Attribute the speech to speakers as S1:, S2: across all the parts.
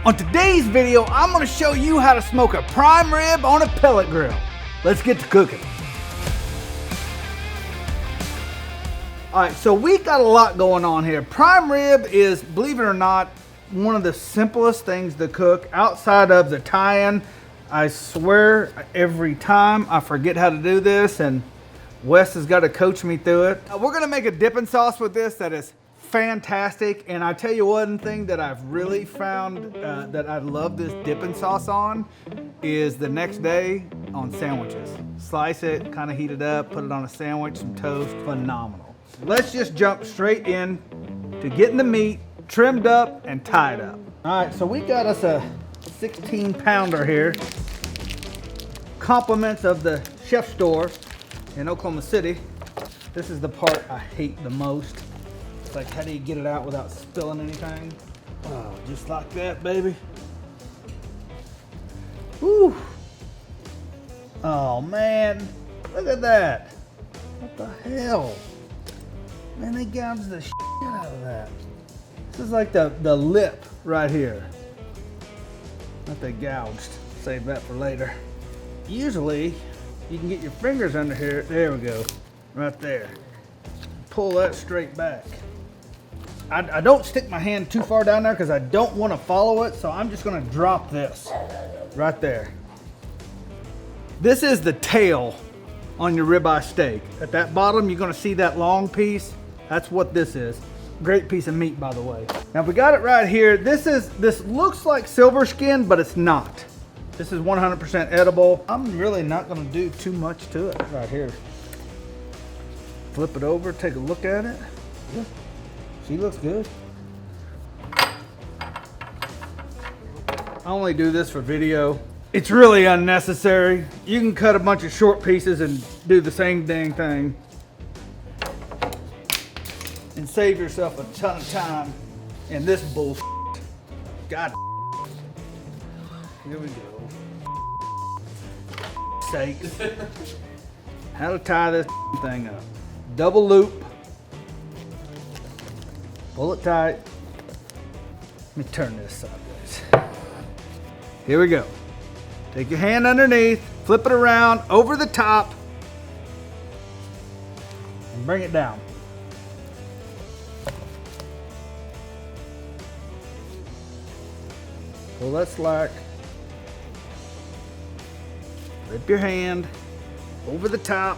S1: On today's video, I'm gonna show you how to smoke a prime rib on a pellet grill. Let's get to cooking. All right, so we got a lot going on here. Prime rib is, believe it or not, one of the simplest things to cook outside of the tie-in. I swear every time I forget how to do this, and Wes has got to coach me through it. We're gonna make a dipping sauce with this that is fantastic, and I tell you one thing that I've really found that I love this dipping sauce on is the next day on sandwiches. Slice it, kind of heat it up, put it on a sandwich, some toast, phenomenal. Let's just jump straight in to getting the meat trimmed up and tied up. All right, so we got us a 16-pounder here. Compliments of the chef store in Oklahoma City. This is the part I hate the most. It's like, how do you get it out without spilling anything? Oh, just like that, baby. Whew. Oh man, look at that. What the hell? Man, they gouged the shit out of that. This is like the lip right here. Not they gouged. Save that for later. Usually, you can get your fingers under here. There we go. Right there. Pull that straight back. I don't stick my hand too far down there because I don't want to follow it, so I'm just going to drop this right there. This is the tail on your ribeye steak. At that bottom, you're going to see that long piece. That's what this is. Great piece of meat, by the way. Now we got it right here. This looks like silver skin, but it's not. This is 100% edible. I'm really not going to do too much to it right here. Flip it over, take a look at it. Yeah. She looks good. I only do this for video. It's really unnecessary. You can cut a bunch of short pieces and do the same dang thing and save yourself a ton of time in this bullshit. God. Here we go. Sake. How to tie this thing up. Double loop. Pull it tight. Let me turn this sideways. Here we go. Take your hand underneath, flip it around over the top, and bring it down. Pull that slack. Flip your hand over the top.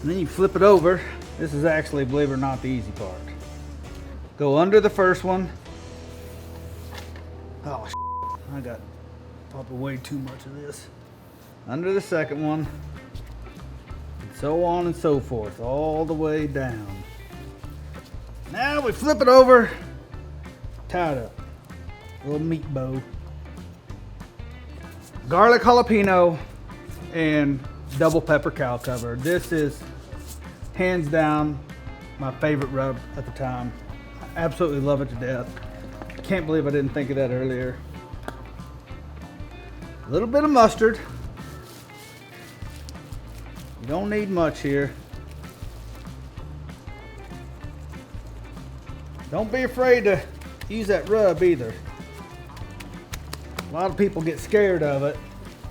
S1: And then you flip it over. This is actually, believe it or not, the easy part. Go under the first one. Oh, shit. I got probably way too much of this. Under the second one. And so on and so forth, all the way down. Now we flip it over. Tie it up. Little meat bow. Garlic jalapeno and double pepper cow cover. This is hands down my favorite rub at the time. I absolutely love it to death. Can't believe I didn't think of that earlier. A little bit of mustard. You don't need much here. Don't be afraid to use that rub either. A lot of people get scared of it.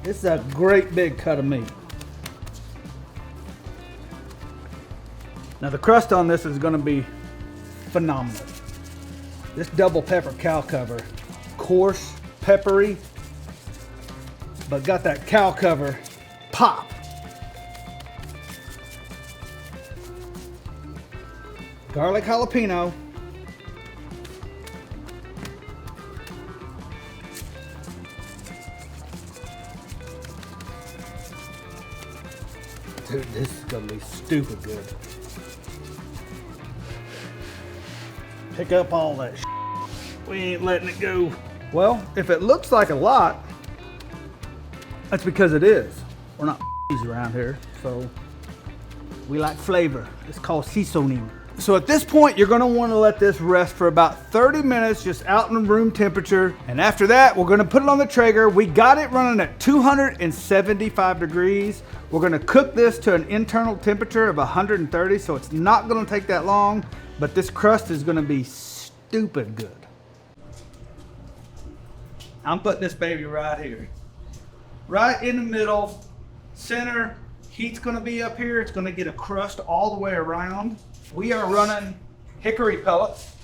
S1: This is a great big cut of meat. Now the crust on this is going to be phenomenal. This double pepper cow cover, coarse, peppery, but got that cow cover pop. Garlic jalapeno. Dude, this is gonna be stupid good. Pick up all that shit. We ain't letting it go. Well, if it looks like a lot, that's because it is. We're not around here, so we like flavor. It's called seasoning. So at this point, you're gonna wanna let this rest for about 30 minutes, just out in room temperature. And after that, we're gonna put it on the Traeger. We got it running at 275 degrees. We're gonna cook this to an internal temperature of 130, so it's not gonna take that long, but this crust is gonna be stupid good. I'm putting this baby right here. Right in the middle, center. Heat's gonna be up here. It's gonna get a crust all the way around. We are running hickory pellets.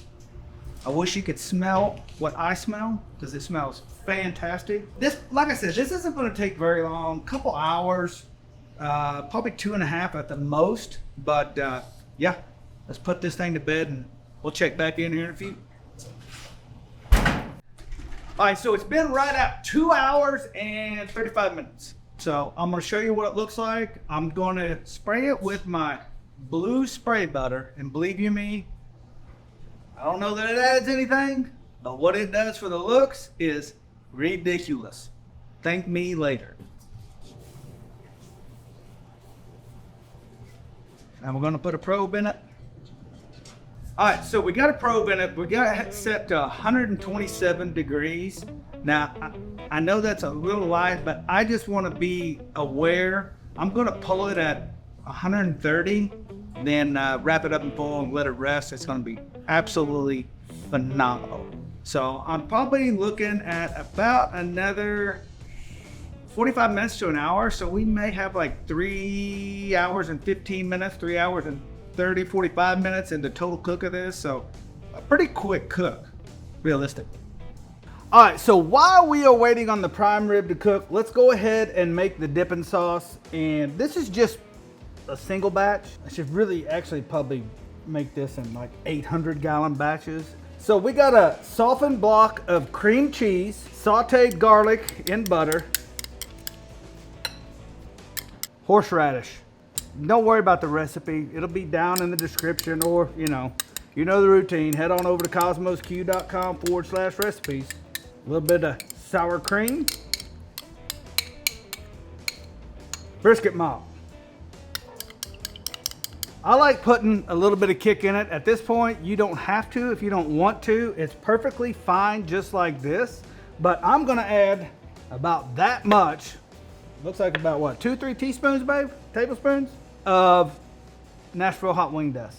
S1: I wish you could smell what I smell, because it smells fantastic. This, like I said, this isn't gonna take very long, couple hours, probably 2.5 at the most. But yeah, let's put this thing to bed and we'll check back in here in a few. All right, so it's been right at 2 hours and 35 minutes. So I'm gonna show you what it looks like. I'm gonna spray it with my blue spray butter, and believe you me, I don't know that it adds anything, but what it does for the looks is ridiculous. Thank me later. And we're gonna put a probe in it. All right, so we got a probe in it. We got it set to 127 degrees. Now, I know that's a little light, but I just want to be aware. I'm going to pull it at 130, then wrap it up in foil and let it rest. It's going to be absolutely phenomenal. So I'm probably looking at about another 45 minutes to an hour. So we may have like 3 hours and 15 minutes, 3 hours and 30, 45 minutes in the total cook of this. So a pretty quick cook, realistic. All right, so while we are waiting on the prime rib to cook, let's go ahead and make the dipping sauce. And this is just a single batch. I should really actually probably make this in like 800-gallon batches. So we got a softened block of cream cheese, sauteed garlic in butter, horseradish. Don't worry about the recipe. It'll be down in the description, or you know the routine. Head on over to kosmosq.com/recipes. A little bit of sour cream, brisket malt. I like putting a little bit of kick in it. At this point, you don't have to if you don't want to. It's perfectly fine just like this. But I'm gonna add about that much. Looks like about what, 2-3 teaspoons, babe? Tablespoons? Of Nashville hot wing dust.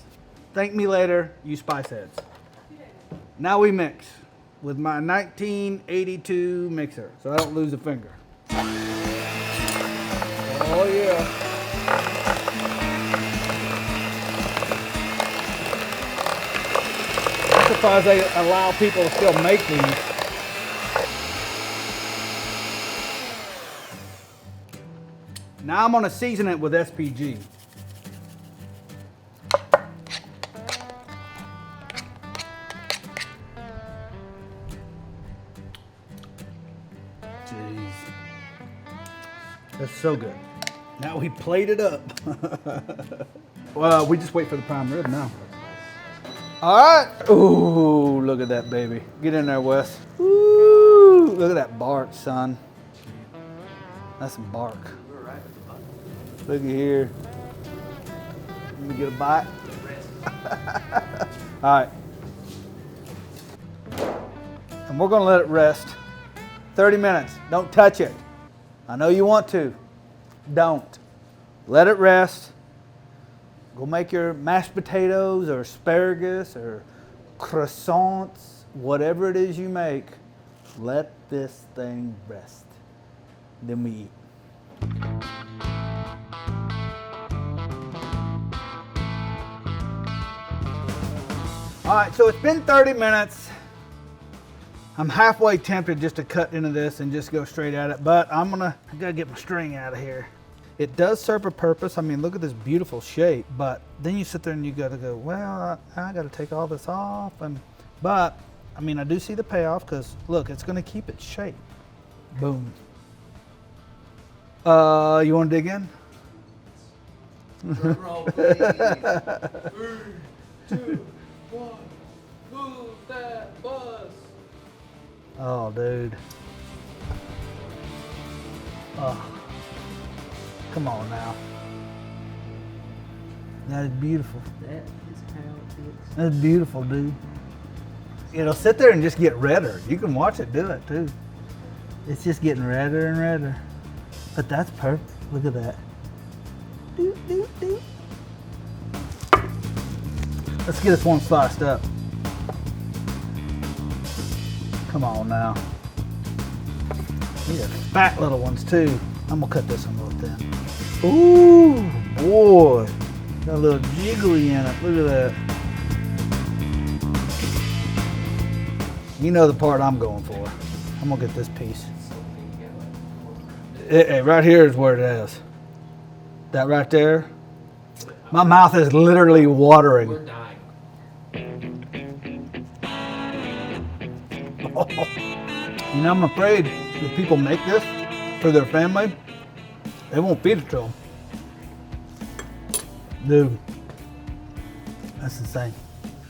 S1: Thank me later, you spice heads. Now we mix with my 1982 mixer, so I don't lose a finger. Oh yeah. I'm surprised they allow people to still make these. Now I'm gonna season it with SPG. Jeez. That's so good. Now we plate it up. Well, we just wait for the prime rib now. All right. Ooh, look at that baby. Get in there, Wes. Ooh, look at that bark, son. That's some bark. Look at here. Let me get a bite. All right. And we're gonna let it rest 30 minutes. Don't touch it. I know you want to. Don't. Let it rest. Go make your mashed potatoes or asparagus or croissants, whatever it is you make. Let this thing rest. Then we eat. All right, so it's been 30 minutes. I'm halfway tempted just to cut into this and just go straight at it, but I gotta get my string out of here. It does serve a purpose. I mean, look at this beautiful shape, but then you sit there and you gotta go, well, I gotta take all this off. But I mean, I do see the payoff, because look, it's gonna keep its shape. Boom. You wanna dig in?
S2: Drum roll, please. 3, 2, 1, move that bus.
S1: Oh, dude. Oh. Come on now. That is beautiful.
S2: That is how it is.
S1: That's beautiful, dude. It'll sit there and just get redder. You can watch it do it too. It's just getting redder and redder. But that's perfect. Look at that. Doot, doot, doot. Let's get this one sliced up. Come on now. These are fat little ones too. I'm gonna cut this one a little thin. Ooh, boy. Got a little jiggly in it. Look at that. You know the part I'm going for. I'm gonna get this piece. Right here is where it is. That right there. My mouth is literally watering.
S2: We're dying.
S1: You know, I'm afraid if people make this for their family, they won't feed it to them. Dude, that's insane.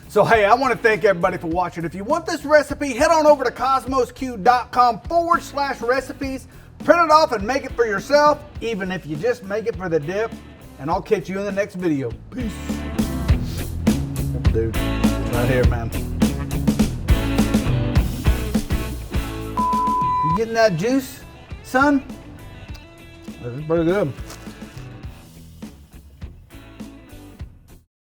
S1: So hey, I want to thank everybody for watching. If you want this recipe, head on over to kosmosq.com/recipes. Print it off and make it for yourself, even if you just make it for the dip. And I'll catch you in the next video. Peace. Dude, right here, man. You getting that juice, son? This is pretty good.